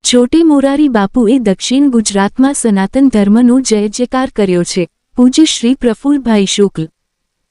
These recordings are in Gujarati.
છોટે મોરારી બાપુએ દક્ષિણ ગુજરાતમાં સનાતન ધર્મનો જય જયકાર કર્યો છે. પૂજ્ય શ્રી પ્રફુલ્લભાઈ શુક્લ.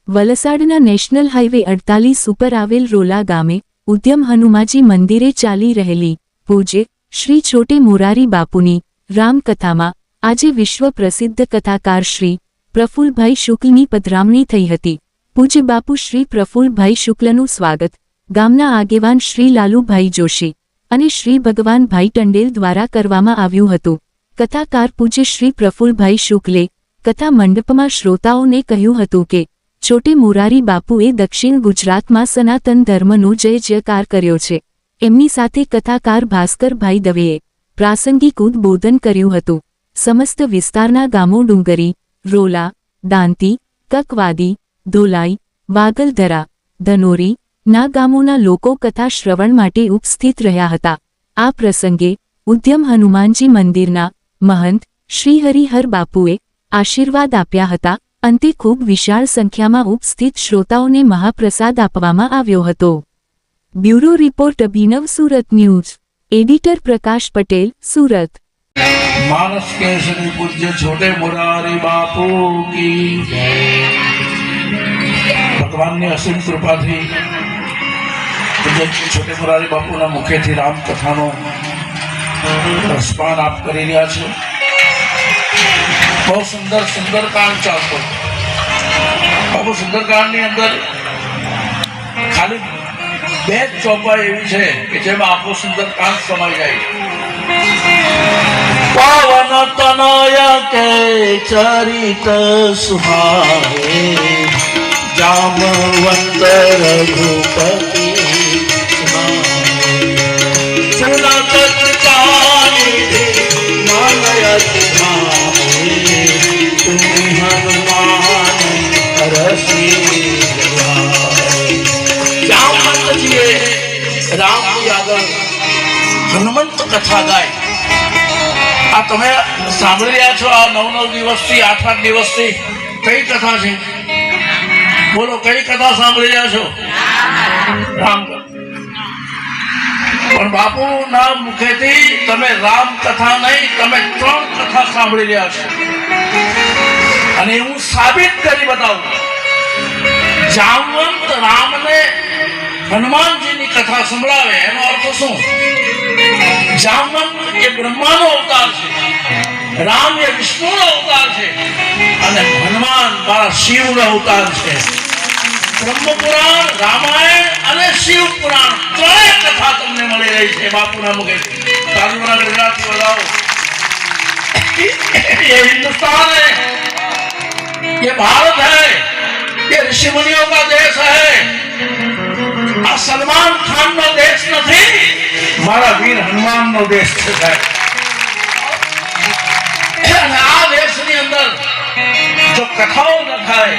વલસાડના નેશનલ હાઈવે 48 ઉપર આવેલ રોલા ગામે ઉદ્યમ હનુમાજી મંદિરે ચાલી રહેલી પૂજ્ય શ્રી છોટે મોરારી બાપુની રામકથામાં આજે વિશ્વ પ્રસિદ્ધ કથાકાર શ્રી પ્રફુલ્લભાઈ શુક્લની પધરામણી થઈ હતી. પૂજ્ય બાપુ શ્રી પ્રફુલ્લભાઈ શુક્લનું સ્વાગત ગામના આગેવાન શ્રી લાલુભાઈ જોશી અને શ્રી ભગવાનભાઈ ટંડેલ દ્વારા કરવામાં આવ્યું હતું. કથાકાર પૂજ્ય શ્રી પ્રફુલ્લભાઈ શુક્લે કથા મંડપમાં શ્રોતાઓને કહ્યું હતું કે છોટે મોરારી બાપુએ દક્ષિણ ગુજરાતમાં સનાતન ધર્મનો જય જયકાર કર્યો છે. એમની સાથે કથાકાર ભાસ્કરભાઈ દવેએ પ્રાસંગિક ઉદબોધન કર્યું હતું. સમસ્ત વિસ્તારના ગામો ડુંગરી, રોલા, દાંતી, કકવાદી, ધોલાઈ, વાગલધરા, ધનોરી ના ગામોના લોકો કથા શ્રવણ માટે ઉપસ્થિત રહ્યા હતા. આ પ્રસંગે ઉદ્યમ હનુમાનજી મંદિરના મહંત શ્રી હરિહર બાપુએ આશીર્વાદ આપ્યા હતા. અંતે ખૂબ વિશાળ સંખ્યામાં ઉપસ્થિત શ્રોતાઓને મહાપ્રસાદ આપવામાં આવ્યો હતો. બ્યુરો રિપોર્ટ અભિનવ સુરત ન્યૂઝ. એડિટર પ્રકાશ પટેલ, સુરત. मानस केसरी पूज्य छोटे मुरारी बापू की भगवान ने असीम कृपा थी पूज्य छोटे मुरारी बापू ना मुखे थी राम कथा नो रसपान आप કરી રહ્યા છો. બહુ સુંદર સુંદરકાંડ ચાલતો. બાપુ સુંદરકાંડ ની અંદર ખાલી બે ચોપાઈ એવી છે કે જેમાં આખો સુંદરકાંડ સમાઈ જાય. पावन तनय के चरित सुहाए जामवंत रघुपति सुनत मानयत भाए तुम हनुमान रसी. जामवंत जी राम की આગળ હનુમંત કથા ગાય. આ તમે સાંભળી રહ્યા છો. આ 9 દિવસથી 8 દિવસથી કઈ કથા છે? બોલો, કઈ કથા સાંભળી રહ્યા છો? રામ. પણ બાપુ ના મુખેથી તમે રામ કથા નહીં, તમે 3 કથા સાંભળી રહ્યા છો. અને હું સાબિત કરી બતાવું. જામવંત રામને હનુમાનજીની કથા સંભળાવે એનો અર્થ શું? જામવંત એ બ્રહ્માનો અવતાર છે, રામ એ વિષ્ણુનો અવતાર છે અને હનુમાન મારા શિવનો અવતાર છે. બ્રહ્મપુરાણ, રામાયણ અને શિવ પુરાણ ત્રણેય કથા તમને મળી રહી છે બાપુના મુખેથી. તાલીમના ગુજરાતી બતાવો. ये हिंदुस्तान है, ये भारत है, ये ऋषि मुनियों का देश है. આ સલમાન ખાન નો દેશ નથી, મારા વીર હનુમાન નો દેશ છે. આ દેશની અંદર જો કથાઓ ન થાય,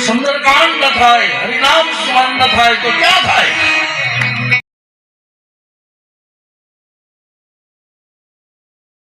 સુંદરકાંડ ન થાય, હરિનામ સ્મરણ ન થાય તો ક્યાં થાય?